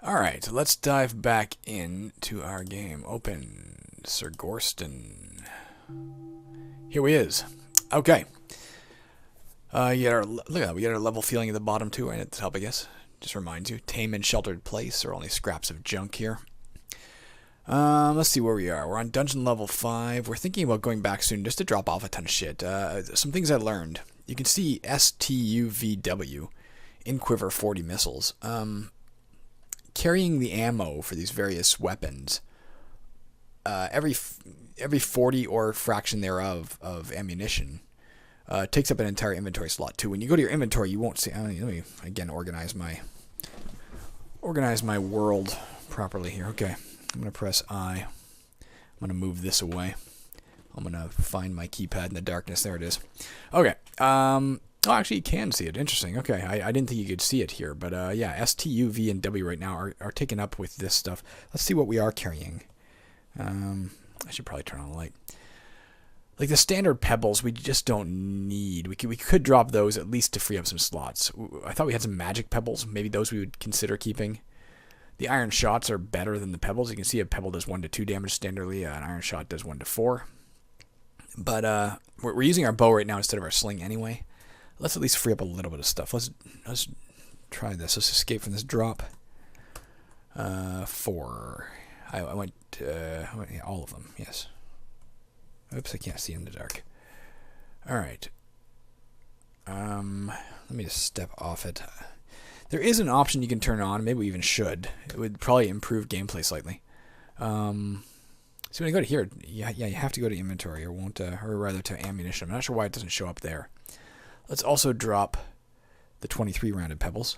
Alright, so let's dive back into our game. Open Sir Gorston. Here he is. Okay. Look at that. We get our level feeling at the bottom too, right at the top, I guess. Just reminds you. Tame and sheltered place. There are only scraps of junk here. Let's see where we are. We're on dungeon level 5. We're thinking about going back soon just to drop off a ton of shit. Some things I learned. You can see STUVW in Quiver 40 missiles. Carrying the ammo for these various weapons, every 40 or fraction thereof of ammunition takes up an entire inventory slot too. When you go to your inventory, you won't see. Let me again organize my world properly here. Okay, I'm gonna press I. I'm gonna move this away. I'm gonna find my keypad in the darkness. There it is. Okay. Oh, actually, you can see it. Interesting. Okay, I didn't think you could see it here, but yeah, S, T, U, V, and W right now are taken up with this stuff. Let's see what we are carrying. I should probably turn on the light. Like the standard pebbles, we just don't need. We could drop those at least to free up some slots. I thought we had some magic pebbles. Maybe those we would consider keeping. The iron shots are better than the pebbles. You can see a pebble does 1 to 2 damage standardly. An iron shot does 1 to 4. But we're using our bow right now instead of our sling anyway. Let's at least free up a little bit of stuff. Let's try this. Let's escape from this drop. 4. I went yeah, all of them. Yes. Oops, I can't see in the dark. All right. Let me just step off it. There is an option you can turn on. Maybe we even should. It would probably improve gameplay slightly. So when you go to here, yeah, you have to go to inventory, or won't, or rather to ammunition. I'm not sure why it doesn't show up there. Let's also drop the 23 rounded pebbles.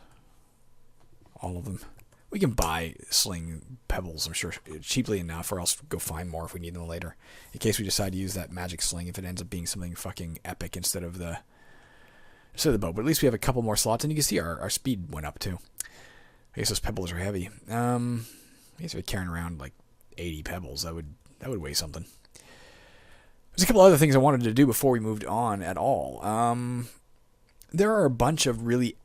All of them. We can buy sling pebbles, I'm sure, cheaply enough, or else go find more if we need them later. In case we decide to use that magic sling if it ends up being something fucking epic instead of the bow. But at least we have a couple more slots, and you can see our speed went up too. I guess those pebbles are heavy. I guess if we're carrying around like 80 pebbles, that would weigh something. There's a couple other things I wanted to do before we moved on at all. There are a bunch of really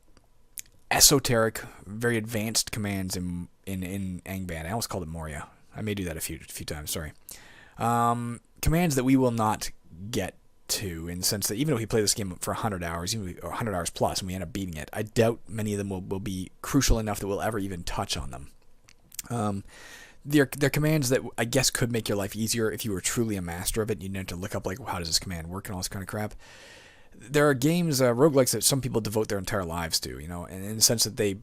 esoteric, very advanced commands in Angband. I almost called it Moria. I may do that a few times, sorry. Commands that we will not get to, in the sense that even if we play this game for 100 hours, even or 100 hours plus, and we end up beating it, I doubt many of them will be crucial enough that we'll ever even touch on them. They're commands that I guess could make your life easier if you were truly a master of it. You didn't have to look up like, how does this command work and all this kind of crap. There are games, roguelikes, that some people devote their entire lives to, you know, and in the sense that they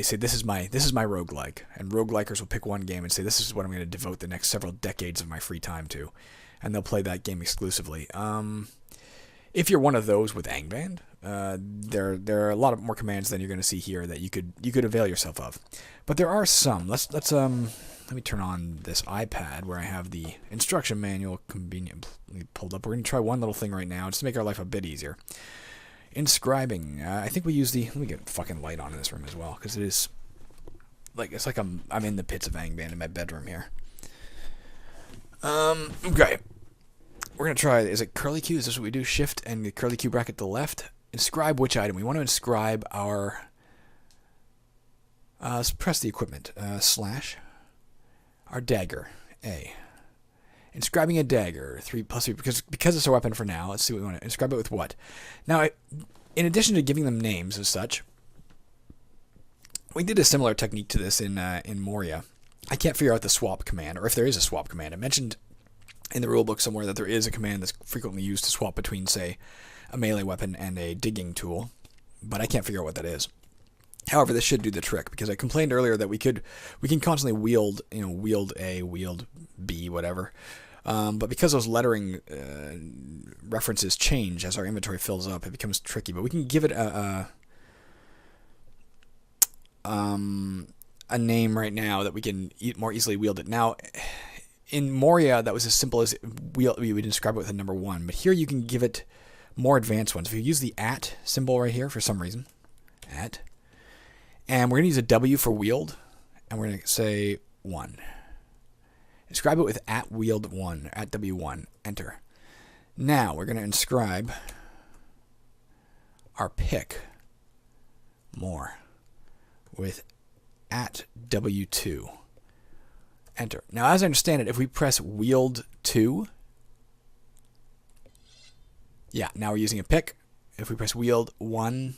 say, this is my roguelike, and roguelikers will pick one game and say, this is what I'm going to devote the next several decades of my free time to, and they'll play that game exclusively. If you're one of those with Angband, there are a lot of more commands than you're going to see here that you could avail yourself of, but there are some. Let me turn on this iPad where I have the instruction manual conveniently pulled up. We're going to try one little thing right now just to make our life a bit easier. Inscribing. I think we use let me get fucking light on in this room as well, because it is it's like I'm in the pits of Angband in my bedroom here. Okay. We're going to try, is it curly Q? Is this what we do? Shift and the curly Q bracket to the left. Inscribe which item? We want to inscribe our, let's press the equipment, slash. Our dagger, A. Inscribing a dagger, 3+3, because it's a weapon for now. Let's see what we want to inscribe it with what. Now, in addition to giving them names as such, we did a similar technique to this in Moria. I can't figure out the swap command, or if there is a swap command. I mentioned in the rulebook somewhere that there is a command that's frequently used to swap between, say, a melee weapon and a digging tool, but I can't figure out what that is. However, this should do the trick, because I complained earlier that we can constantly wield A, wield B, whatever. But because those lettering references change as our inventory fills up, it becomes tricky. But we can give it a name right now that we can more easily wield it. Now, in Moria, that was as simple as we would describe it with a number 1. But here you can give it more advanced ones. If you use the @ symbol right here for some reason, @ and we're going to use a W for wield, and we're going to say 1. Inscribe it with @wield1, @w1, enter. Now we're going to inscribe our pick more with at W2. Enter. Now, as I understand it, if we press wield 2, yeah, now we're using a pick. If we press wield 1,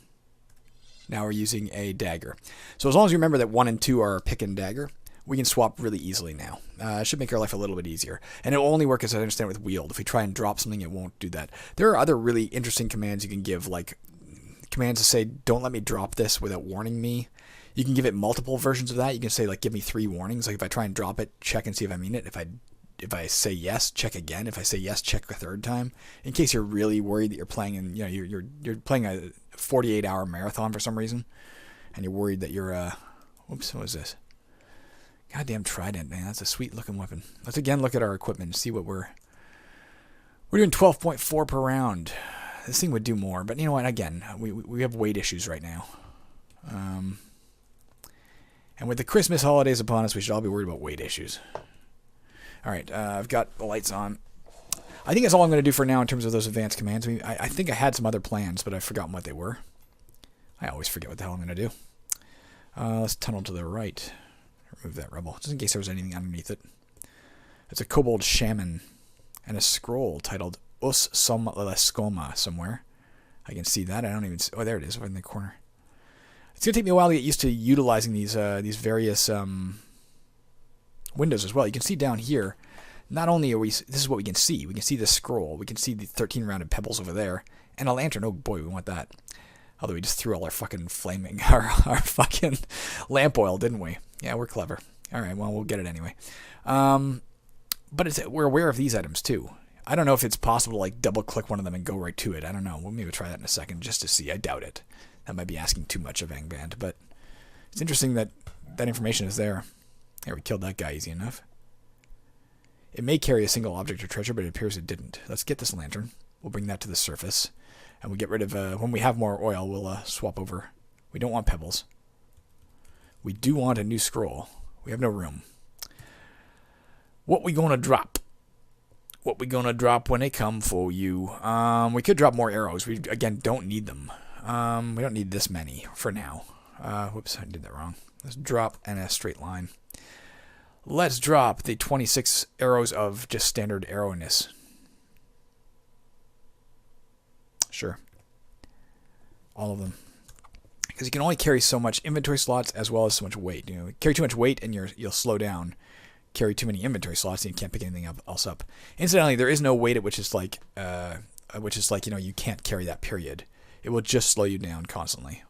now we're using a dagger. So as long as you remember that 1 and 2 are pick and dagger, we can swap really easily now. It should make our life a little bit easier. And it will only work, as I understand, with wield. If we try and drop something, it won't do that. There are other really interesting commands you can give, like commands to say, don't let me drop this without warning me. You can give it multiple versions of that. You can say, like, give me 3 warnings. Like, if I try and drop it, check and see if I mean it. If I say yes, check again. If I say yes, check a 3rd time. In case you're really worried that you're playing and you're playing a 48-hour marathon for some reason, and you're worried that you're whoops, what was this? Goddamn trident, man. That's a sweet looking weapon. Let's again look at our equipment and see what we're doing 12.4 per round. This thing would do more, but you know what? Again, we have weight issues right now. And with the Christmas holidays upon us, we should all be worried about weight issues. All right, I've got the lights on. I think that's all I'm going to do for now in terms of those advanced commands. I mean, I think I had some other plans, but I've forgotten what they were. I always forget what the hell I'm going to do. Let's tunnel to the right. Remove that rubble, just in case there was anything underneath it. It's a kobold shaman and a scroll titled Us Som Leskoma somewhere. I can see that. I don't even see... Oh, there it is, over in the corner. It's going to take me a while to get used to utilizing these various windows as well. You can see down here, not only are we... This is what we can see. We can see the scroll. We can see the 13 rounded pebbles over there. And a lantern. Oh boy, we want that. Although we just threw all our fucking flaming... Our fucking lamp oil, didn't we? Yeah, we're clever. Alright, well, we'll get it anyway. But we're aware of these items, too. I don't know if it's possible to, like, double-click one of them and go right to it. I don't know. We'll maybe try that in a second just to see. I doubt it. That might be asking too much of Angband, but it's interesting that that information is there. There, we killed that guy easy enough. It may carry a single object or treasure, but it appears it didn't. Let's get this lantern. We'll bring that to the surface. And we'll get rid of... when we have more oil, we'll swap over. We don't want pebbles. We do want a new scroll. We have no room. What we gonna drop? What we gonna drop when they come for you? We could drop more arrows. We, again, don't need them. We don't need this many for now. Whoops, I did that wrong. Let's drop in a straight line. Let's drop the 26 arrows of just standard arrowness. Sure. All of them. Because you can only carry so much inventory slots as well as so much weight. You know, carry too much weight and you'll slow down. Carry too many inventory slots and you can't pick anything else up. Incidentally, there is no weight at which is like you can't carry that period. It will just slow you down constantly.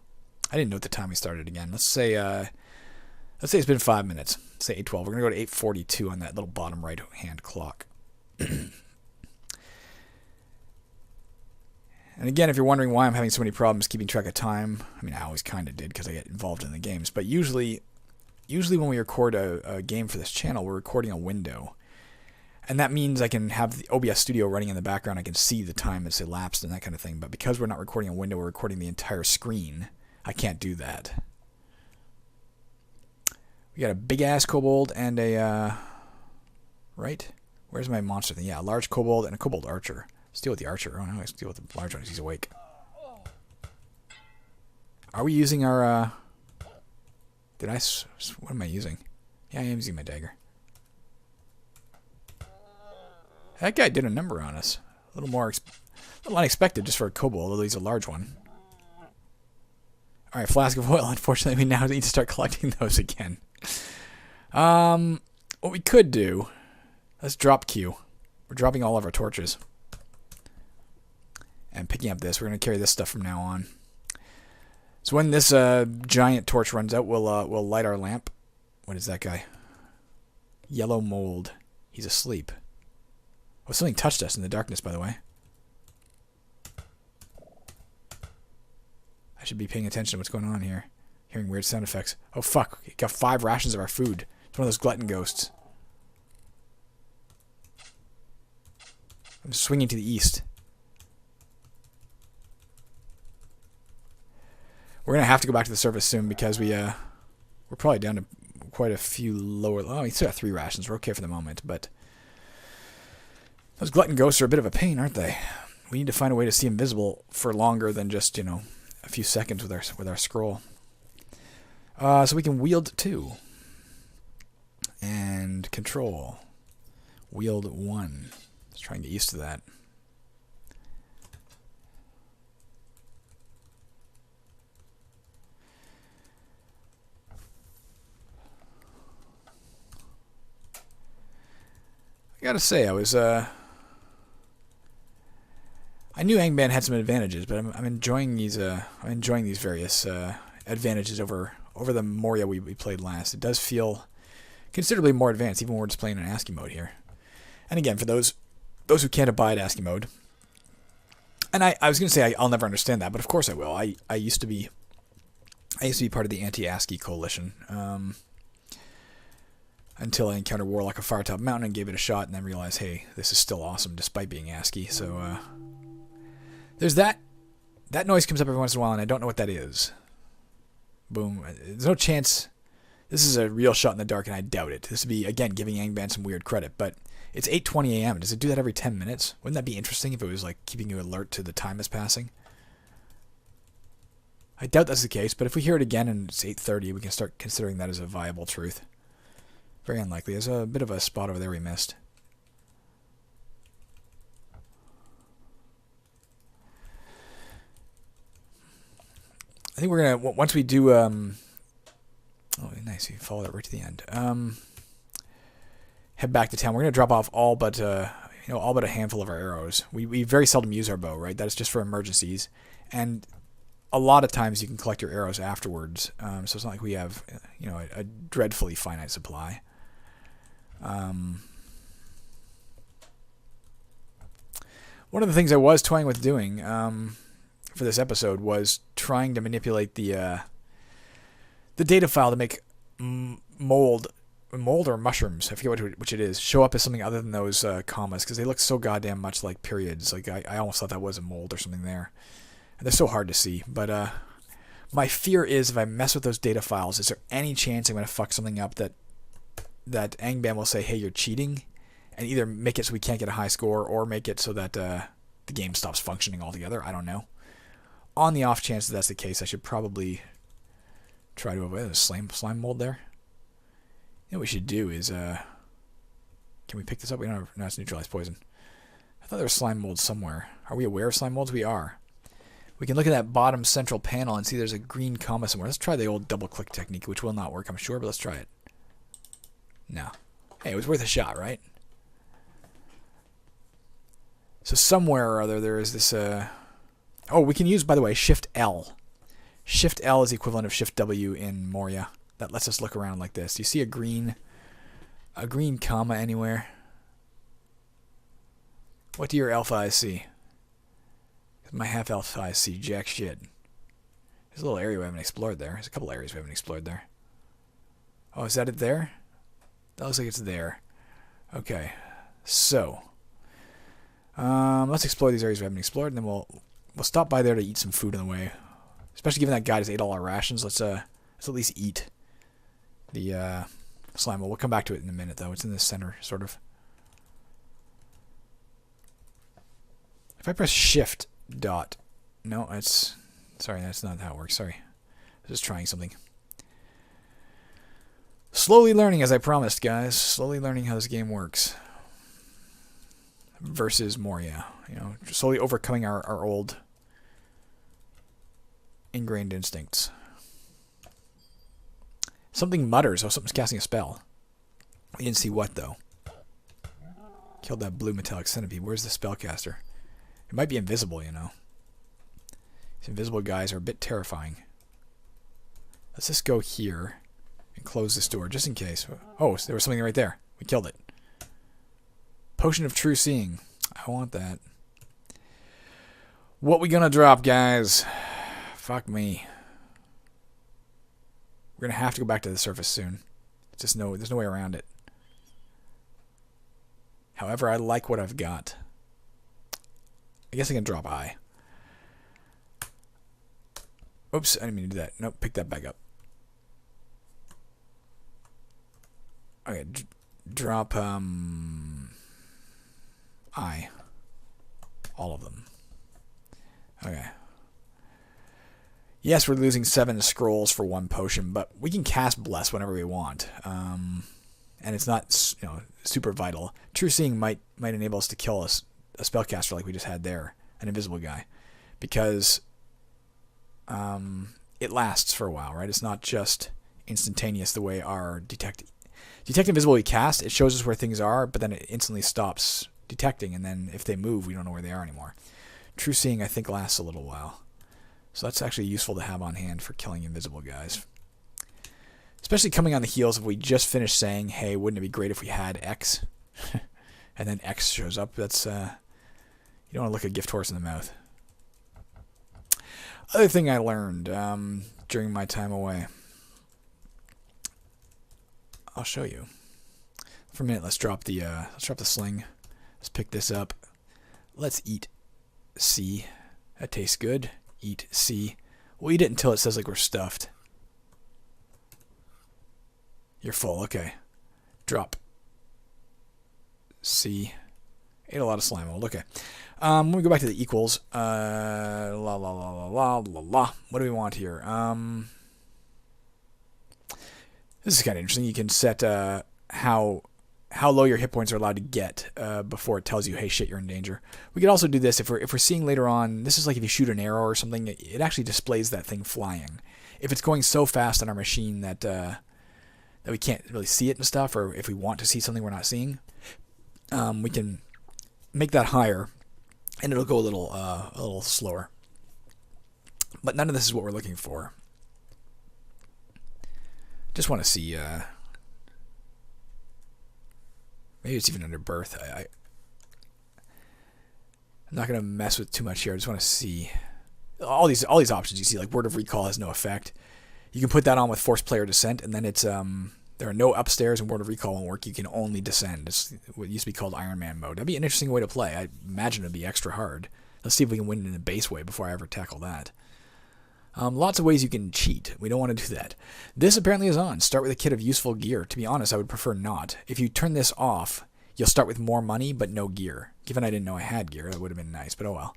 I didn't know at the time we started again. Let's say it's been 5 minutes. Let's say 8:12. We're gonna go to 8:42 on that little bottom right hand clock. And again, if you're wondering why I'm having so many problems keeping track of time, I mean, I always kind of did because I get involved in the games. But usually when we record a game for this channel, we're recording a window. And that means I can have the OBS Studio running in the background. I can see the time that's elapsed and that kind of thing. But because we're not recording a window, we're recording the entire screen. I can't do that. We got a big-ass kobold and a... right? Where's my monster thing? Yeah, a large kobold and a kobold archer. Let's deal with the archer. Oh, no, let's deal with the large one because he's awake. Are we using our... What am I using? Yeah, I am using my dagger. That guy did a number on us. A little unexpected just for a kobold, although he's a large one. Alright, flask of oil. Unfortunately, we now need to start collecting those again. What we could do... Let's drop Q. We're dropping all of our torches. And picking up this. We're going to carry this stuff from now on. So when this giant torch runs out, we'll light our lamp. What is that guy? Yellow mold. He's asleep. Oh, something touched us in the darkness, by the way. I should be paying attention to what's going on here. Hearing weird sound effects. Oh, fuck. We got 5 rations of our food. It's one of those glutton ghosts. I'm swinging to the east. We're going to have to go back to the surface soon because we're probably down to quite a few lower... Oh, we still got 3 rations. We're okay for the moment, but... Those glutton ghosts are a bit of a pain, aren't they? We need to find a way to see invisible for longer than just, a few seconds with our scroll. So we can wield 2. And control. Wield 1. Let's try and get used to that. I gotta say, I knew Angband had some advantages, but I'm enjoying these. I'm enjoying these various advantages over the Moria we played last. It does feel considerably more advanced, even when we're just playing in ASCII mode here. And again, for those who can't abide ASCII mode, and I was gonna say I'll never understand that, but of course I will. I used to be part of the anti-ASCII coalition. Until I encountered Warlock of Firetop Mountain and gave it a shot, and then realized, hey, this is still awesome despite being ASCII. So there's that. That noise comes up every once in a while, and I don't know what that is. Boom. There's no chance. This is a real shot in the dark, and I doubt it. This would be, again, giving Angband some weird credit, but it's 8:20 a.m. Does it do that every 10 minutes? Wouldn't that be interesting if it was like keeping you alert to the time is passing? I doubt that's the case, but if we hear it again and it's 8:30, we can start considering that as a viable truth. Very unlikely. There's a bit of a spot over there we missed. I think we're gonna, once we do oh nice, you follow that right to the end. Head back to town. We're gonna drop off all but all but a handful of our arrows. We very seldom use our bow, right? That is just for emergencies, and a lot of times you can collect your arrows afterwards. So it's not like we have a dreadfully finite supply. One of the things I was toying with doing for this episode was trying to manipulate the data file to make mold or mushrooms, I forget which it is, show up as something other than those commas, because they look so goddamn much like periods. Like I almost thought that was a mold or something there. And they're so hard to see. But my fear is if I mess with those data files, is there any chance I'm going to fuck something up that Angband will say, hey, you're cheating, and either make it so we can't get a high score or make it so that the game stops functioning altogether. I don't know. On the off chance that that's the case, I should probably try to avoid the slime mold there. You know what we should do is, can we pick this up? We don't have, no, it's neutralized poison. I thought there was slime mold somewhere. Are we aware of slime molds? We are. We can look at that bottom central panel and see there's a green comma somewhere. Let's try the old double click technique, which will not work, I'm sure, but let's try it. No. Hey, it was worth a shot, right? So somewhere or other there is this... Oh, we can use, by the way, Shift L. Shift L is the equivalent of Shift W in Moria. That lets us look around like this. Do you see a green comma anywhere? What do your elf eyes see? My half elf eyes see jack shit. There's a little area we haven't explored there. There's a couple areas we haven't explored there. Oh, is that it there? That looks like it's there. Okay, so let's explore these areas we haven't explored, and then we'll stop by there to eat some food on the way. Especially given that guy just ate all our rations, let's at least eat the slime. We'll come back to it in a minute, though. It's in the center, sort of. If I press Shift dot, no, it's sorry, that's not how it works. Sorry, I was just trying something. Slowly learning, as I promised, guys. Slowly learning how this game works. Versus Moria. Slowly overcoming our old ingrained instincts. Something mutters. Oh, something's casting a spell. We didn't see what, though. Killed that blue metallic centipede. Where's the spellcaster? It might be invisible, These invisible guys are a bit terrifying. Let's just go here and close this door, just in case. Oh, there was something right there. We killed it. Potion of True Seeing. I want that. What we gonna drop, guys? Fuck me. We're gonna have to go back to the surface soon. There's no way around it. However, I like what I've got. I guess I can drop I. Oops, I didn't mean to do that. Nope, pick that back up. Okay, drop I. All of them. Okay. Yes, we're losing 7 scrolls for 1 potion, but we can cast Bless whenever we want. And it's not, super vital. True Seeing might enable us to kill a spellcaster like we just had there, an invisible guy, because it lasts for a while, right? It's not just instantaneous the way our detect invisible we cast. It shows us where things are, but then it instantly stops detecting, and then if they move, we don't know where they are anymore. True Seeing, I think, lasts a little while. So that's actually useful to have on hand for killing invisible guys. Especially coming on the heels of we just finished saying, hey, wouldn't it be great if we had X? And then X shows up. That's, you don't want to look a gift horse in the mouth. Other thing I learned during my time away. I'll show you. For a minute, let's drop the sling. Let's pick this up. Let's eat C. That tastes good. Eat C. We'll eat it until it says like we're stuffed. You're full. Okay. Drop. C. Ate a lot of slime mold. Okay. When we go back to the equals, What do we want here? This is kind of interesting. You can set how low your hit points are allowed to get before it tells you, hey, shit, you're in danger. We could also do this if we're seeing later on. This is like if you shoot an arrow or something, it actually displays that thing flying. If it's going so fast on our machine that we can't really see it and stuff, or if we want to see something we're not seeing, we can make that higher, and it'll go a little slower. But none of this is what we're looking for. Just want to see. Maybe it's even under birth. I'm not going to mess with too much here. I just want to see all these options you see. Like Word of Recall has no effect. You can put that on with Forced Player Descent, and then it's there are no upstairs, and Word of Recall won't work. You can only descend. It's what used to be called Iron Man mode. That'd be an interesting way to play. I imagine it'd be extra hard. Let's see if we can win in the base way before I ever tackle that. Lots of ways you can cheat. We don't want to do that. This apparently is on. Start with a kit of useful gear. To be honest, I would prefer not. If you turn this off, you'll start with more money but no gear. Given I didn't know I had gear, that would have been nice, but oh well.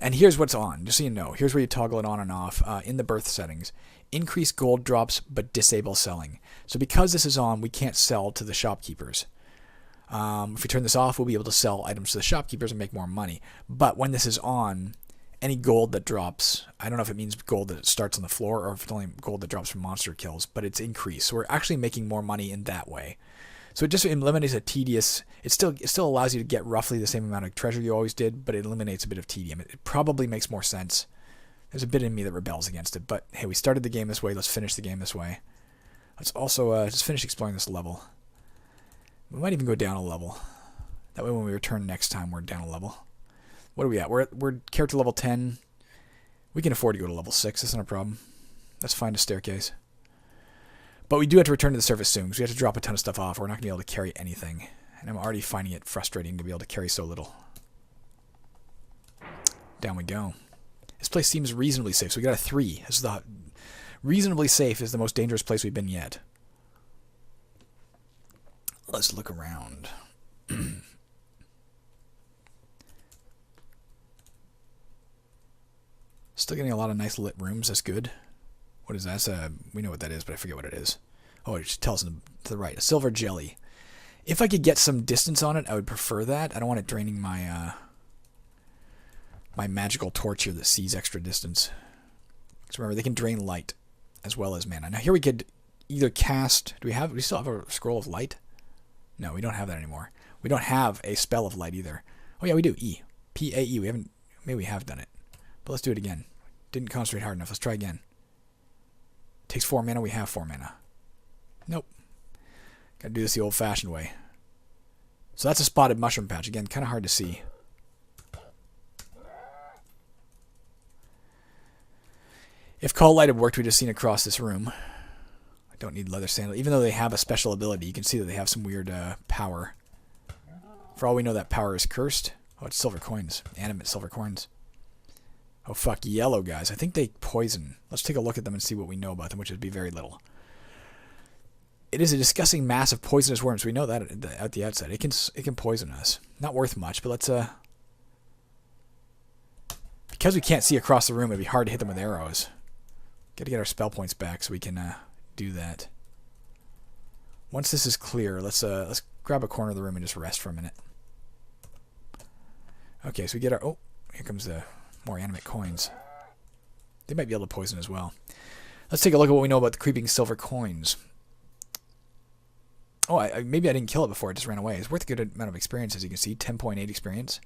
And here's what's on, just so you know. Here's where you toggle it on and off in the birth settings. Increase gold drops but disable selling. So because this is on, we can't sell to the shopkeepers. If we turn this off, we'll be able to sell items to the shopkeepers and make more money. But when this is on, any gold that drops, I don't know if it means gold that starts on the floor or if it's only gold that drops from monster kills, but it's increased. So we're actually making more money in that way. So it just eliminates a tedious, it still allows you to get roughly the same amount of treasure you always did, but it eliminates a bit of tedium. It probably makes more sense. There's a bit in me that rebels against it, but hey, we started the game this way. Let's finish the game this way. Let's also just finish exploring this level. We might even go down a level. That way when we return next time, we're down a level. What are we at? We're character level 10. We can afford to go to level 6. That's not a problem. Let's find a staircase. But we do have to return to the surface soon because we have to drop a ton of stuff off. We're not going to be able to carry anything. And I'm already finding it frustrating to be able to carry so little. Down we go. This place seems reasonably safe. So we got a 3. This is the reasonably safe is the most dangerous place we've been yet. Let's look around. Still getting a lot of nice lit rooms. That's good. What is that? We know what that is, but I forget what it is. Oh, it tells us to the right. A silver jelly. If I could get some distance on it, I would prefer that. I don't want it draining my my magical torch here that sees extra distance. Because remember, they can drain light as well as mana. Now here we could either cast. Do we still have a scroll of light? No, we don't have that anymore. We don't have a spell of light either. Oh yeah, we do. E. P-A-E. Maybe we have done it. But let's do it again. Didn't concentrate hard enough. Let's try again. Takes 4 mana. We have 4 mana. Nope. Gotta do this the old-fashioned way. So that's a spotted mushroom patch. Again, kind of hard to see. If Call Light had worked, we'd have seen across this room. I don't need leather sandal. Even though they have a special ability, you can see that they have some weird power. For all we know, that power is cursed. Oh, it's silver coins. Animate silver coins. Oh, fuck. Yellow guys. I think they poison. Let's take a look at them and see what we know about them, which would be very little. It is a disgusting mass of poisonous worms. We know that at the outset. It can poison us. Not worth much, but let's... Because we can't see across the room, it'd be hard to hit them with arrows. Got to get our spell points back so we can do that. Once this is clear, let's grab a corner of the room and just rest for a minute. Okay, so we get our... Oh, here comes the more animate coins. They might be able to poison as well. Let's take a look at what we know about the creeping silver coins. Oh, maybe I didn't kill it before. It just ran away. It's worth a good amount of experience, as you can see. 10.8 experience.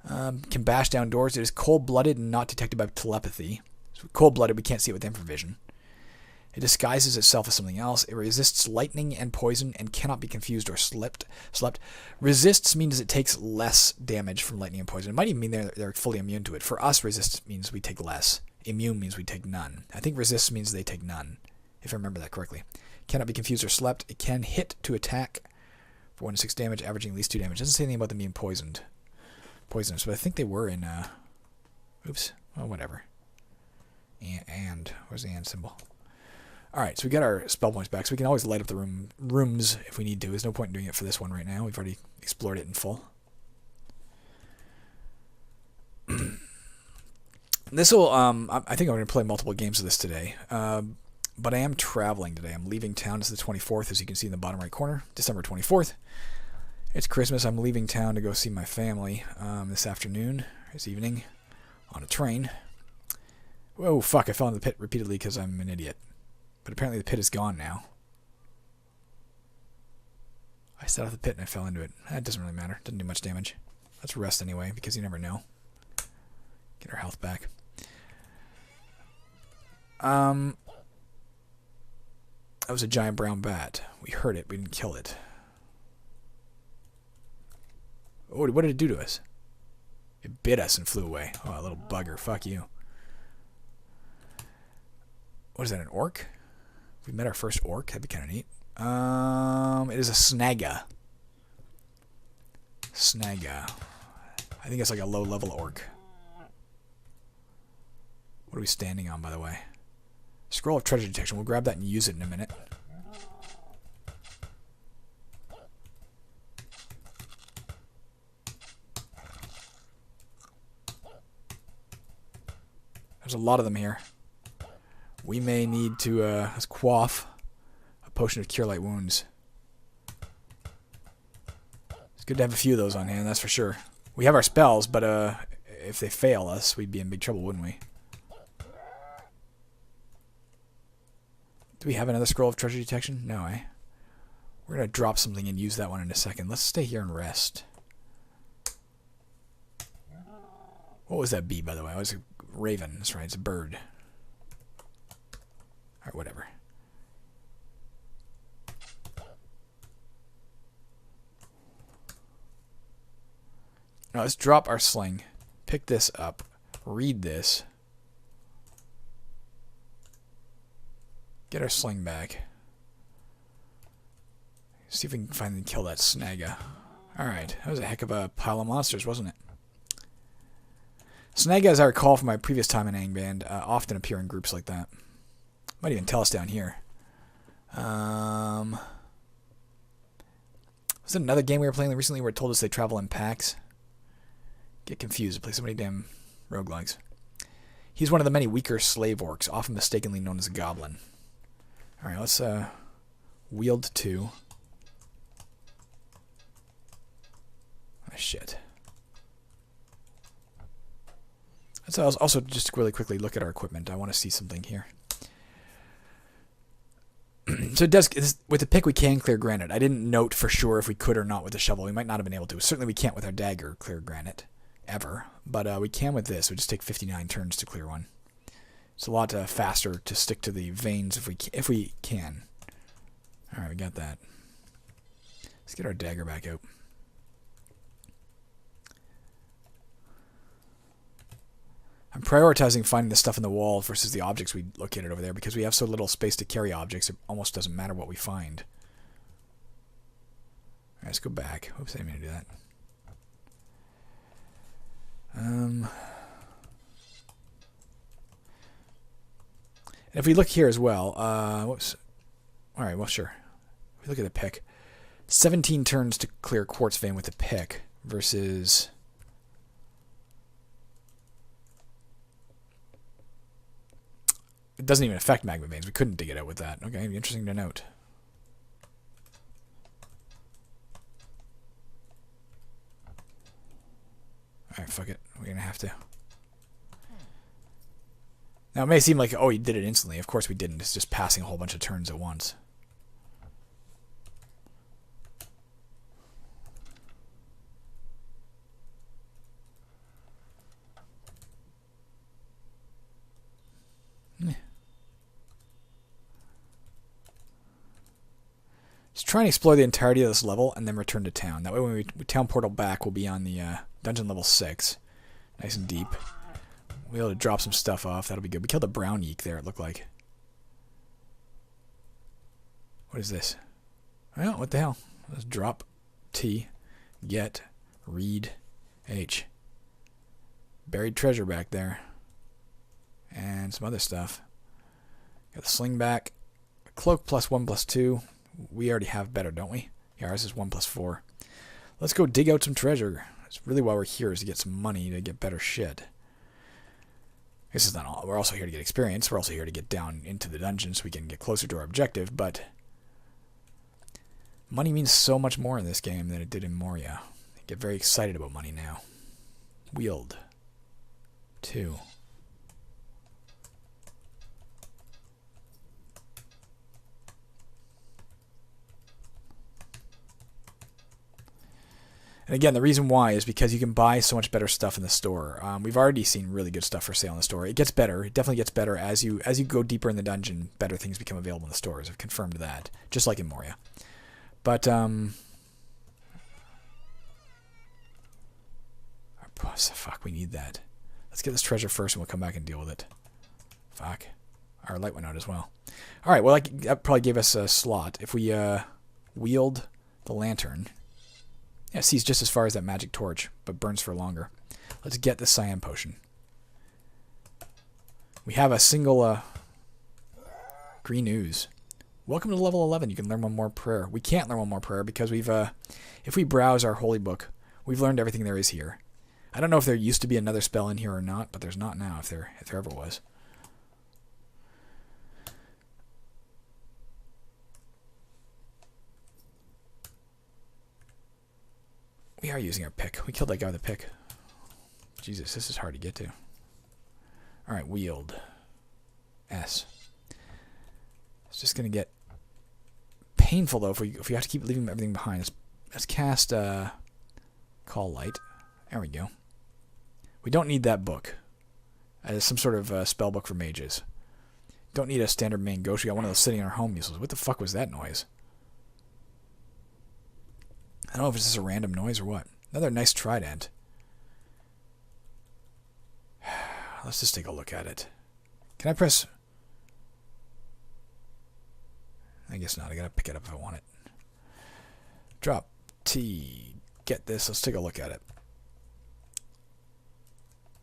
Can bash down doors. It is cold-blooded and not detected by telepathy. So cold-blooded, we can't see it with infravision. It disguises itself as something else. It resists lightning and poison and cannot be confused or slept. Resists means it takes less damage from lightning and poison. It might even mean they're fully immune to it. For us, resist means we take less. Immune means we take none. I think resist means they take none, if I remember that correctly. Cannot be confused or slept. It can hit to attack for 1 to 6 damage, averaging at least 2 damage. Doesn't say anything about them being poisonous, but I think they were in, oops, well, whatever. And, where's the and symbol? Alright, so we got our spell points back, so we can always light up the rooms if we need to. There's no point in doing it for this one right now. We've already explored it in full. This will, I think I'm going to play multiple games of this today. But I am traveling today. I'm leaving town. It's the 24th, as you can see in the bottom right corner. December 24th. It's Christmas. I'm leaving town to go see my family this evening, on a train. Whoa, fuck, I fell into the pit repeatedly because I'm an idiot. But apparently the pit is gone now. I set off the pit and I fell into it. That doesn't really matter. Doesn't do much damage. Let's rest anyway, because you never know. Get our health back. That was a giant brown bat. We heard it. We didn't kill it. Oh, what did it do to us? It bit us and flew away. Oh, a little bugger. Fuck you. What is that, an orc? We met our first orc. That'd be kind of neat. It is a snagga. Snagga. I think it's like a low-level orc. What are we standing on, by the way? Scroll of treasure detection. We'll grab that and use it in a minute. There's a lot of them here. We may need to let's quaff a potion of cure light wounds. It's good to have a few of those on hand, that's for sure. We have our spells, but if they fail us, we'd be in big trouble, wouldn't we? Do we have another scroll of treasure detection? No, eh? We're going to drop something and use that one in a second. Let's stay here and rest. What was that bee, by the way? It was a raven. That's right, it's a bird. Alright, whatever. Now let's drop our sling. Pick this up. Read this. Get our sling back. See if we can finally kill that snagga. Alright, that was a heck of a pile of monsters, wasn't it? Snagga, as I recall from my previous time in Angband, often appear in groups like that. Might even tell us down here. Was it another game we were playing recently where it told us they travel in packs? Get confused. I play so many damn roguelikes. He's one of the many weaker slave orcs, often mistakenly known as a goblin. Alright, let's wield 2. Oh, shit. Let's also just really quickly look at our equipment. I want to see something here. So it does, with the pick we can clear granite. I didn't note for sure if we could or not with the shovel. We might not have been able to. Certainly we can't with our dagger clear granite, ever. But we can with this. We just take 59 turns to clear one. It's a lot faster to stick to the veins if we can. Alright, we got that. Let's get our dagger back out. I'm prioritizing finding the stuff in the wall versus the objects we located over there because we have so little space to carry objects, it almost doesn't matter what we find. Alright, let's go back. Oops, I didn't mean to do that. And if we look here as well, whoops. Alright, well, sure. If we look at the pick, 17 turns to clear quartz vein with the pick versus... It doesn't even affect magma veins. We couldn't dig it out with that. Okay, interesting to note. Alright, fuck it. We're gonna have to. Now, it may seem like, oh, you did it instantly. Of course we didn't. It's just passing a whole bunch of turns at once. Just try and explore the entirety of this level and then return to town. That way when we town portal back, we'll be on the dungeon level 6. Nice and deep. We'll be able to drop some stuff off. That'll be good. We killed a brown yeek there, it looked like. What is this? Well, what the hell? Let's drop T, get, read, H. Buried treasure back there. And some other stuff. Got the sling back. Cloak plus 1 plus 2. We already have better, don't we? Yeah, ours is 1 plus 4. Let's go dig out some treasure. That's really why we're here, is to get some money to get better shit. This is not all. We're also here to get experience. We're also here to get down into the dungeon so we can get closer to our objective, but money means so much more in this game than it did in Moria. I get very excited about money now. Wield. 2. And again, the reason why is because you can buy so much better stuff in the store. We've already seen really good stuff for sale in the store. It gets better. It definitely gets better as you go deeper in the dungeon. Better things become available in the stores. I've confirmed that, just like in Moria. But fuck, we need that. Let's get this treasure first, and we'll come back and deal with it. Fuck, our light went out as well. All right, well that probably gave us a slot if we wield the lantern. Yeah, it sees just as far as that magic torch, but burns for longer. Let's get the cyan potion. We have a single green ooze. Welcome to level 11. You can learn one more prayer. We can't learn one more prayer because we've, if we browse our holy book, we've learned everything there is here. I don't know if there used to be another spell in here or not, but there's not now if there ever was. We are using our pick. We killed that guy with a pick. Jesus, this is hard to get to. Alright, wield. S. It's just going to get painful, though, if we have to keep leaving everything behind. Let's cast Call Light. There we go. We don't need that book. As some sort of spell book for mages. Don't need a standard main ghost. We got one of those sitting in our home uses. What the fuck was that noise? I don't know if it's just a random noise or what. Another nice trident. Let's just take a look at it. Can I press... I guess not. I gotta pick it up if I want it. Drop T. Get this. Let's take a look at it.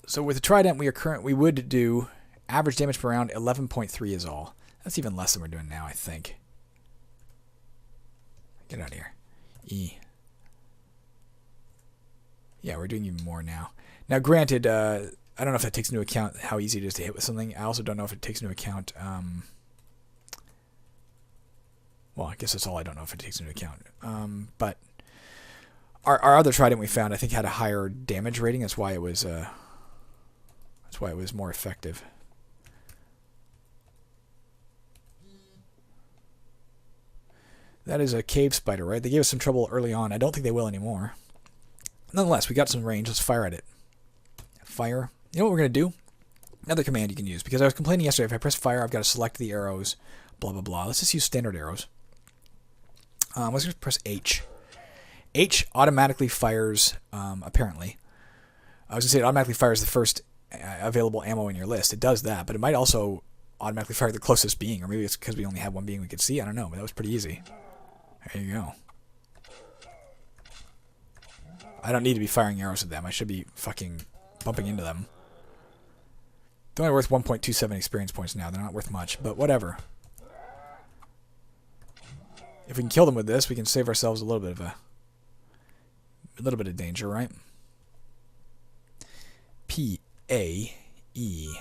So with the trident, we would do average damage per round 11.3 is all. That's even less than we're doing now, I think. Get out of here. E. Yeah, we're doing even more now. Now, granted, I don't know if that takes into account how easy it is to hit with something. I also don't know if it takes into account... well, I guess that's all I don't know if it takes into account. But our other trident we found, I think, had a higher damage rating. That's why it was more effective. That is a cave spider, right? They gave us some trouble early on. I don't think they will anymore. Nonetheless, we got some range. Let's fire at it. Fire. You know what we're going to do? Another command you can use. Because I was complaining yesterday, if I press fire, I've got to select the arrows, blah, blah, blah. Let's just use standard arrows. Let's just press H. H automatically fires, apparently. I was going to say it automatically fires the first available ammo in your list. It does that, but it might also automatically fire the closest being, or maybe it's because we only have one being we could see. I don't know, but that was pretty easy. There you go. I don't need to be firing arrows at them. I should be fucking bumping into them. They're only worth 1.27 experience points now. They're not worth much, but whatever. If we can kill them with this, we can save ourselves a little bit of danger, right? P-A-E.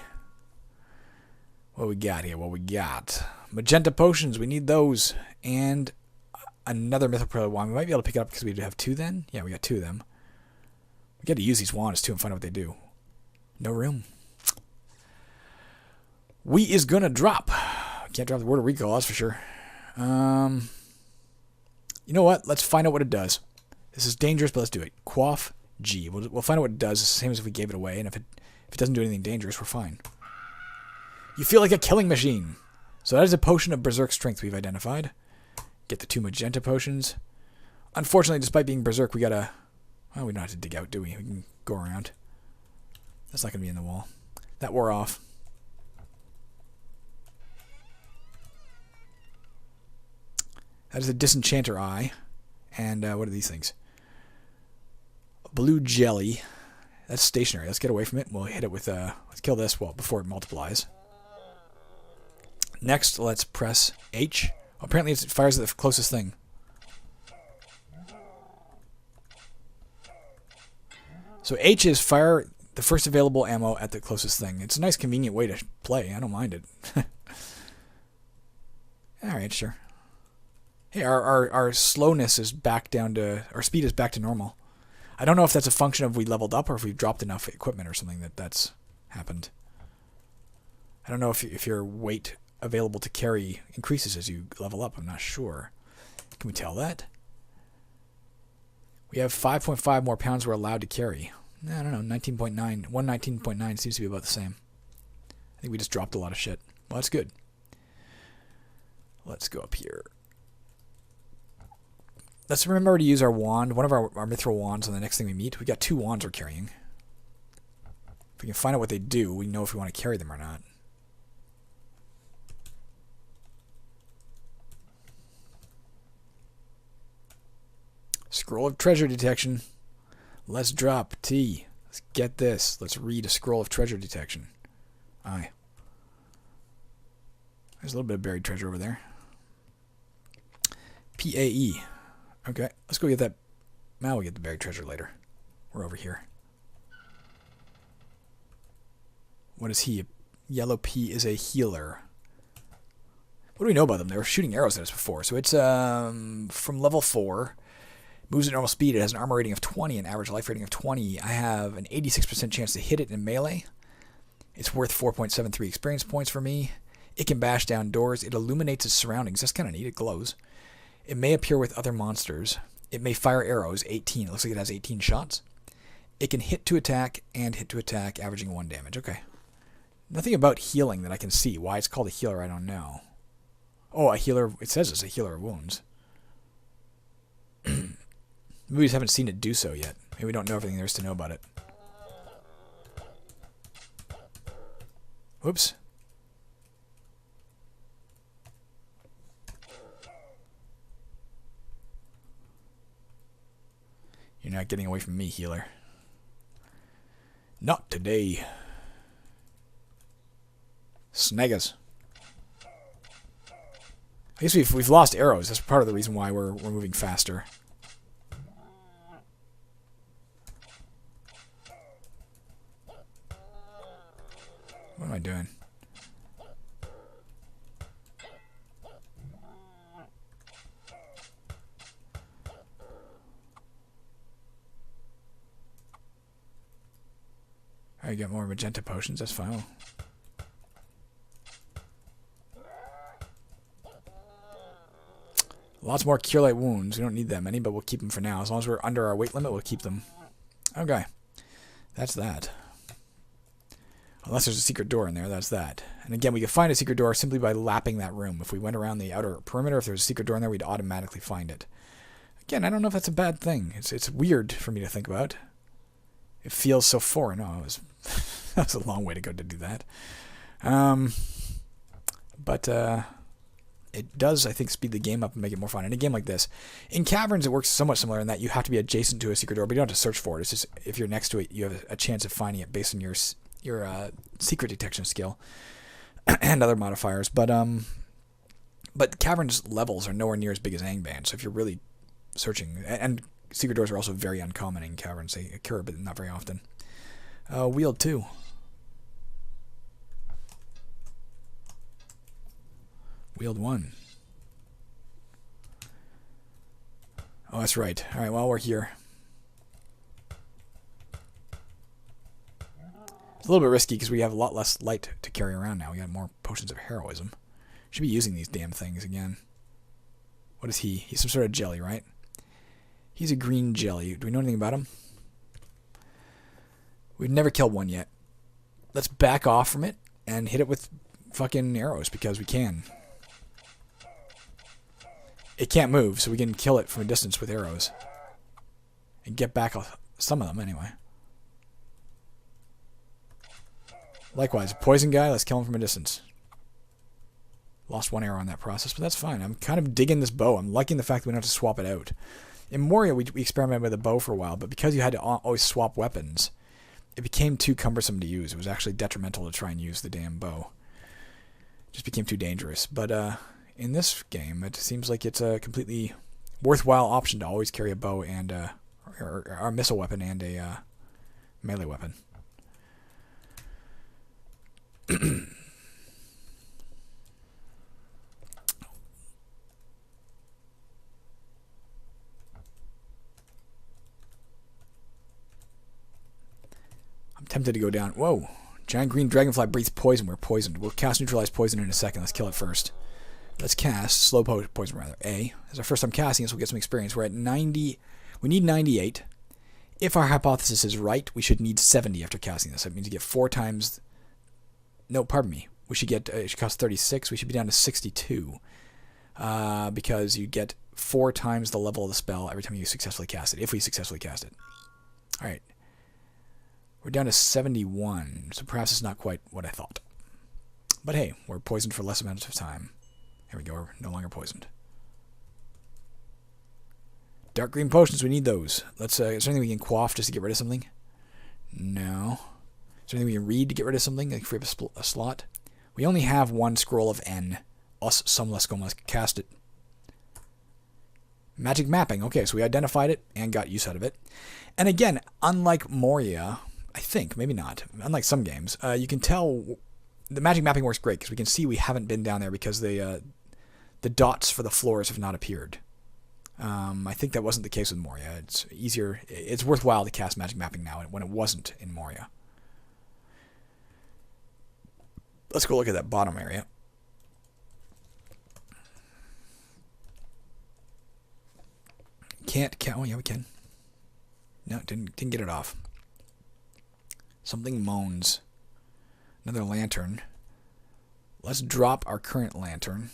What we got here? What we got? Magenta potions. We need those. And another mithril wand. We might be able to pick it up because we have 2 then. Yeah, we got 2 of them. We got to use these wands too and find out what they do. No room. Wheat is gonna drop. Can't drop the word of recall, that's for sure. You know what? Let's find out what it does. This is dangerous, but let's do it. Quaff G. We'll find out what it does. It's the same as if we gave it away, and if it doesn't do anything dangerous, we're fine. You feel like a killing machine. So that is a potion of berserk strength we've identified. Get the 2 magenta potions. Unfortunately, despite being berserk, we gotta... Well, we don't have to dig out, do we? We can go around. That's not gonna be in the wall. That wore off. That is a disenchanter eye. And what are these things? Blue jelly. That's stationary. Let's get away from it. We'll hit it with let's kill this before it multiplies. Next, let's press H. Apparently it fires at the closest thing. So H is fire the first available ammo at the closest thing. It's a nice convenient way to play. I don't mind it. Alright, sure. Hey, our slowness is back down to... Our speed is back to normal. I don't know if that's a function of we leveled up or if we've dropped enough equipment or something that's happened. I don't know if your weight available to carry increases as you level up. I'm not sure. Can we tell that? We have 5.5 more pounds we're allowed to carry. I don't know, 19.9. 119.9 seems to be about the same. I think we just dropped a lot of shit. Well, that's good. Let's go up here. Let's remember to use our wand, one of our mithril wands on the next thing we meet. We got 2 wands we're carrying. If we can find out what they do, we know if we want to carry them or not. Scroll of treasure detection. Let's drop T. Let's get this. Let's read a scroll of treasure detection. Aye. There's a little bit of buried treasure over there. PAE. Okay, let's go get that. Now we'll get the buried treasure later. We're over here. What is he? Yellow P is a healer. What do we know about them? They were shooting arrows at us before. So it's from level 4. Moves at normal speed. It has an armor rating of 20, an average life rating of 20. I have an 86% chance to hit it in melee. It's worth 4.73 experience points for me. It can bash down doors. It illuminates its surroundings. That's kind of neat. It glows. It may appear with other monsters. It may fire arrows, 18. It looks like it has 18 shots. It can hit to attack and hit to attack, averaging 1 damage. Okay. Nothing about healing that I can see. Why it's called a healer, I don't know. Oh, a healer. It says it's a healer of wounds. We just haven't seen it do so yet. Maybe we don't know everything there is to know about it. Whoops. You're not getting away from me, healer. Not today. Snag us. I guess we've lost arrows. That's part of the reason why we're moving faster. What am I doing? I get more magenta potions. That's fine. Lots more cure light wounds. We don't need that many, but we'll keep them for now. As long as we're under our weight limit, we'll keep them. Okay. That's that. Unless there's a secret door in there, that's that. And again, we can find a secret door simply by lapping that room. If we went around the outer perimeter, if there was a secret door in there, we'd automatically find it. Again, I don't know if that's a bad thing. It's weird for me to think about. It feels so foreign. Oh, that was a long way to go to do that. But it does, I think, speed the game up and make it more fun. In a game like this, in caverns, it works somewhat similar in that you have to be adjacent to a secret door, but you don't have to search for it. It's just if you're next to it, you have a chance of finding it based on your secret detection skill and other modifiers. But caverns levels are nowhere near as big as Angband. So if you're really searching, and secret doors are also very uncommon in caverns. They occur, but not very often. Wheel 2. Wield 1. Oh, that's right. Alright, well, we're here. It's a little bit risky because we have a lot less light to carry around now. We got more potions of heroism. Should be using these damn things again. What is he? He's some sort of jelly, right? He's a green jelly. Do we know anything about him? We've never killed one yet. Let's back off from it and hit it with fucking arrows because we can. It can't move, so we can kill it from a distance with arrows. And get back some of them, anyway. Likewise, a poison guy, let's kill him from a distance. Lost one arrow in that process, but that's fine. I'm kind of digging this bow. I'm liking the fact that we don't have to swap it out. In Moria, we experimented with a bow for a while, but because you had to always swap weapons, it became too cumbersome to use. It was actually detrimental to try and use the damn bow. It just became too dangerous. But in this game, it seems like it's a completely worthwhile option to always carry a bow and or a missile weapon and a melee weapon. I'm tempted to go down. Whoa. Giant green dragonfly breathes poison. We're poisoned. We'll cast neutralize poison in a second. Let's kill it first. Let's cast slow poison rather. A. This is our first time casting this. We'll get some experience. We're at 90. We need 98. If our hypothesis is right, we should need 70 after casting this. That means you get 4 times... No, pardon me. We should get... it should cost 36. We should be down to 62. Because you get 4 times the level of the spell every time you successfully cast it. If we successfully cast it. Alright. We're down to 71. So perhaps it's not quite what I thought. But hey, we're poisoned for less amount of time. Here we go. We're no longer poisoned. Dark green potions. We need those. Let's. Is there anything we can quaff just to get rid of something? No. Is there anything we can read to get rid of something? Like free up a slot? We only have 1 scroll of N. Us some less go. Let's cast it. Magic mapping. Okay, so we identified it and got use out of it. And again, unlike Moria, I think, maybe not, unlike some games, you can tell the magic mapping works great because we can see we haven't been down there because the dots for the floors have not appeared. I think that wasn't the case with Moria. It's easier. It's worthwhile to cast magic mapping now when it wasn't in Moria. Let's go look at that bottom area. Can't. Oh yeah, we can. No, didn't get it off. Something moans. Another lantern. Let's drop our current lantern.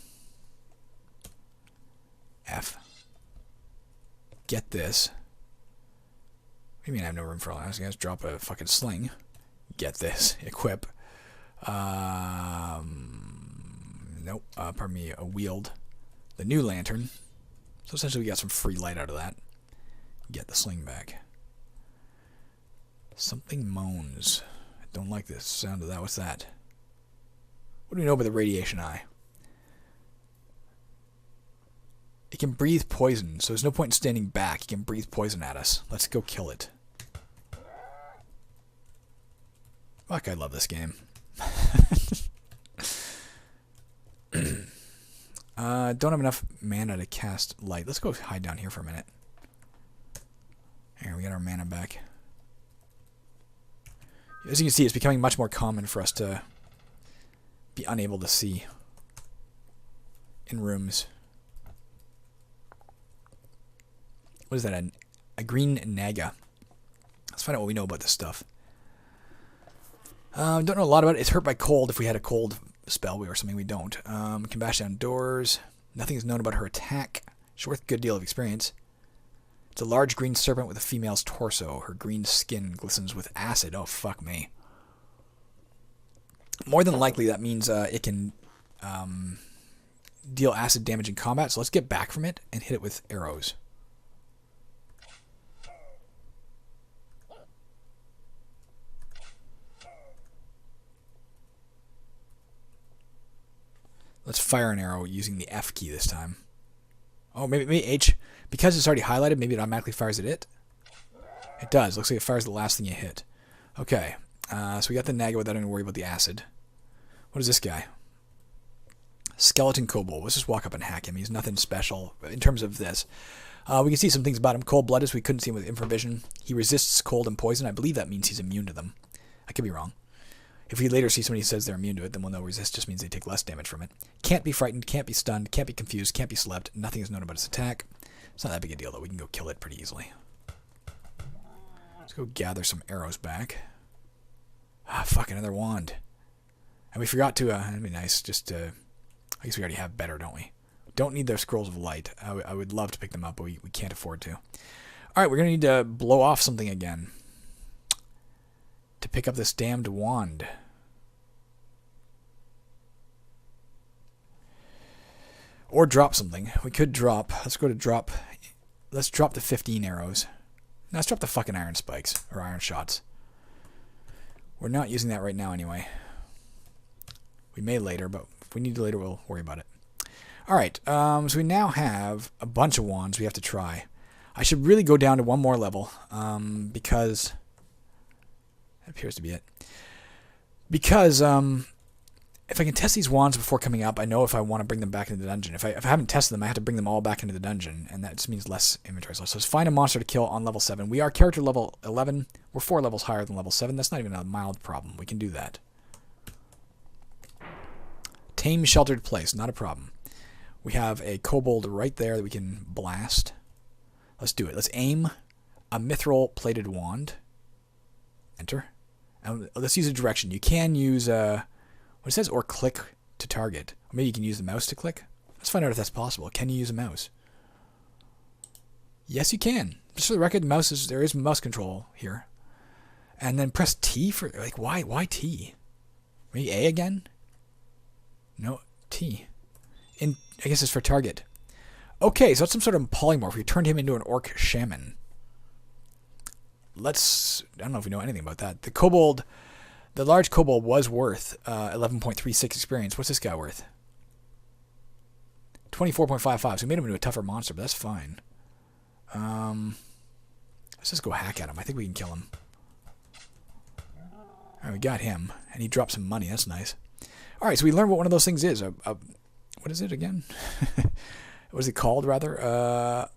F. Get this. What do you mean I have no room for a lantern? Let's drop a fucking sling. Get this. Equip. Nope. Pardon me. A wield. The new lantern. So essentially we got some free light out of that. Get the sling back. Something moans. I don't like the sound of that. What's that? What do we know about the radiation eye? It can breathe poison, so there's no point in standing back. It can breathe poison at us. Let's go kill it. Fuck, I love this game. Don't have enough mana to cast light. Let's go hide down here for a minute. Here, we got our mana back. As you can see, it's becoming much more common for us to be unable to see in rooms. What is that? A green naga. Let's find out what we know about this stuff. Don't know a lot about it. It's hurt by cold. If we had a cold spell or something, we don't. Can bash down doors. Nothing is known about her attack. She's worth a good deal of experience. It's a large green serpent with a female's torso. Her green skin glistens with acid. Oh, fuck me. More than likely, that means it can deal acid damage in combat. So let's get back from it and hit it with arrows. Let's fire an arrow using the F key this time. Oh, maybe H. Because it's already highlighted, maybe it automatically fires at it. It does. Looks like it fires the last thing you hit. Okay. So we got the naga without having to worry about the acid. What is this guy? Skeleton Kobold. Let's just walk up and hack him. He's nothing special in terms of this. We can see some things about him. Cold-blooded, we couldn't see him with infravision. He resists cold and poison. I believe that means he's immune to them. I could be wrong. If we later see somebody who says they're immune to it, then we'll know resist just means they take less damage from it. Can't be frightened, can't be stunned, can't be confused, can't be slept. Nothing is known about its attack. It's not that big a deal, though. We can go kill it pretty easily. Let's go gather some arrows back. Ah, fuck, another wand. And we forgot to, that'd be nice, just I guess we already have better, don't we? Don't need their scrolls of light. I would love to pick them up, but we can't afford to. Alright, we're going to need to blow off something again. To pick up this damned wand. Or drop something. We could drop. Let's go to drop. Let's drop the 15 arrows. No, let's drop the fucking iron spikes. Or iron shots. We're not using that right now anyway. We may later, but if we need to later, we'll worry about it. Alright, so we now have a bunch of wands we have to try. I should really go down to one more level, because... that appears to be it. Because, if I can test these wands before coming up, I know if I want to bring them back into the dungeon. If I haven't tested them, I have to bring them all back into the dungeon, and that just means less inventory slots. So let's find a monster to kill on level 7. We are character level 11. We're 4 levels higher than level 7. That's not even a mild problem. We can do that. Tame sheltered place, not a problem. We have a kobold right there that we can blast. Let's do it. Let's aim a mithril plated wand. Enter. And let's use a direction. You can use what it says, or click to target. Or maybe you can use the mouse to click. Let's find out if that's possible. Can you use a mouse? Yes, you can. Just for the record, there is mouse control here. And then press T for, like, why T? Maybe A again? No, T. I guess it's for target. Okay, so it's some sort of polymorph. We turned him into an orc shaman. I don't know if we know anything about that. The large kobold was worth 11.36 experience. What's this guy worth? 24.55. So we made him into a tougher monster, but that's fine. Let's just go hack at him. I think we can kill him. Alright, we got him. And he dropped some money. That's nice. Alright, so we learned what one of those things is. What is it again? What is it called, rather? A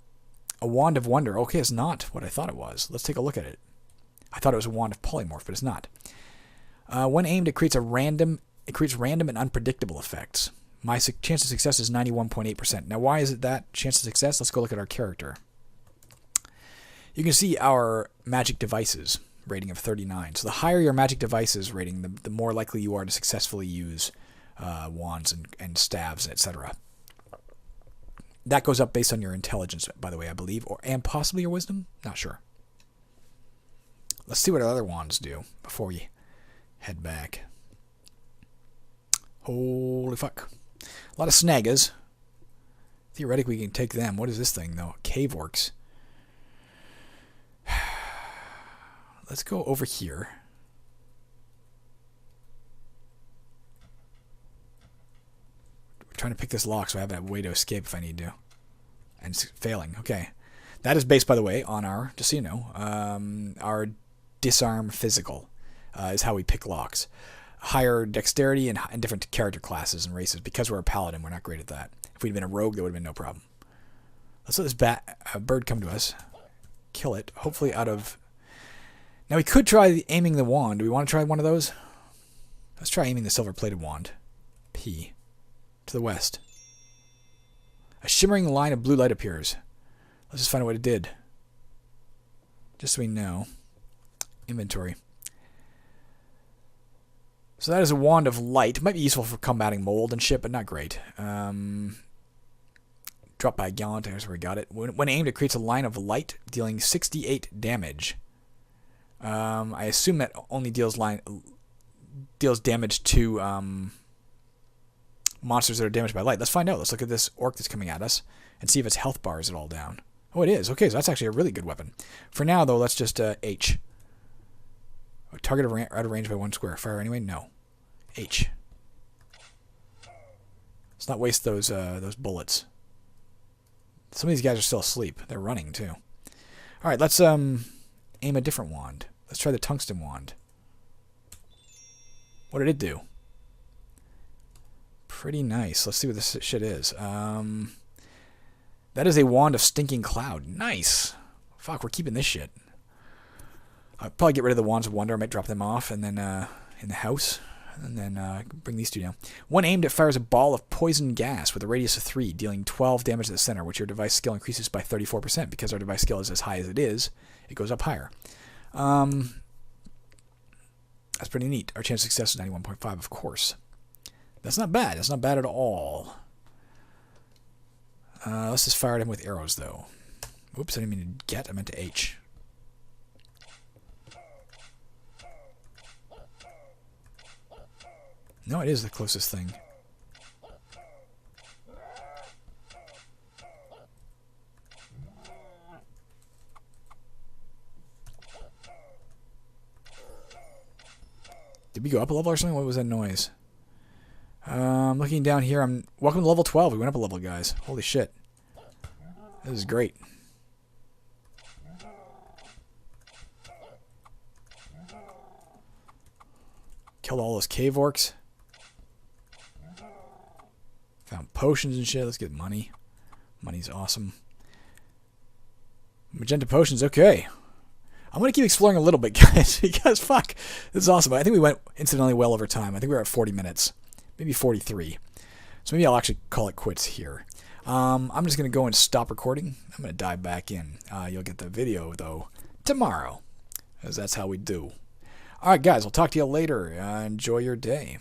wand of wonder. Okay, it's not what I thought it was. Let's take a look at it. I thought it was a wand of polymorph, but it's not. When aimed, it creates random and unpredictable effects. My chance of success is 91.8%. Now, why is it that chance of success? Let's go look at our character. You can see our magic devices rating of 39. So the higher your magic devices rating, the more likely you are to successfully use wands and staves, etc. That goes up based on your intelligence, by the way, I believe, and possibly your wisdom. Not sure. Let's see what our other wands do before we head back. Holy fuck. A lot of snaggas. Theoretically, we can take them. What is this thing, though? Cave orcs. Let's go over here. We're trying to pick this lock so I have a way to escape if I need to. And it's failing. Okay. That is based, by the way, on our, just so you know, our disarm physical is how we pick locks. Higher dexterity and different character classes and races. Because we're a paladin, we're not great at that. If we'd been a rogue, that would have been no problem. Let's let this bird come to us. Kill it. Hopefully out of... Now we could try aiming the wand. Do we want to try one of those? Let's try aiming the silver-plated wand. P. To the west. A shimmering line of blue light appears. Let's just find out what it did. Just so we know. Inventory. So that is a wand of light. It might be useful for combating mold and shit, but not great. Dropped by a gallant. There's where we got it. When aimed, it creates a line of light, dealing 68 damage. I assume that only deals damage to monsters that are damaged by light. Let's find out. Let's look at this orc that's coming at us and see if its health bar is at all down. Oh, it is. Okay, so that's actually a really good weapon. For now, though, let's just H. Target out of range by 1 square. Fire anyway? No. H. Let's not waste those bullets. Some of these guys are still asleep. They're running, too. All right, let's aim a different wand. Let's try the tungsten wand. What did it do? Pretty nice. Let's see what this shit is. That is a Wand of Stinking Cloud. Nice. Fuck, we're keeping this shit. I'll probably get rid of the Wands of Wonder. I might drop them off and then in the house. And then bring these two down. One aimed, it fires a ball of poison gas with a radius of 3, dealing 12 damage to the center, which your device skill increases by 34%. Because our device skill is as high as it is, it goes up higher. That's pretty neat. Our chance of success is 91.5, of course. That's not bad. That's not bad at all. Let's just fire at him with arrows, though. Oops, I didn't mean to get. I meant to H. No, it is the closest thing. Did we go up a level or something? What was that noise? Looking down here, welcome to level 12. We went up a level, guys. Holy shit. This is great. Killed all those cave orcs. Found potions and shit. Let's get money. Money's awesome. Magenta potions, okay. I'm going to keep exploring a little bit, guys, because, fuck, this is awesome. I think we went, incidentally, well over time. I think we were at 40 minutes. Maybe 43. So maybe I'll actually call it quits here. I'm just going to go and stop recording. I'm going to dive back in. You'll get the video, though, tomorrow, as that's how we do. All right, guys, I'll talk to you later. Enjoy your day.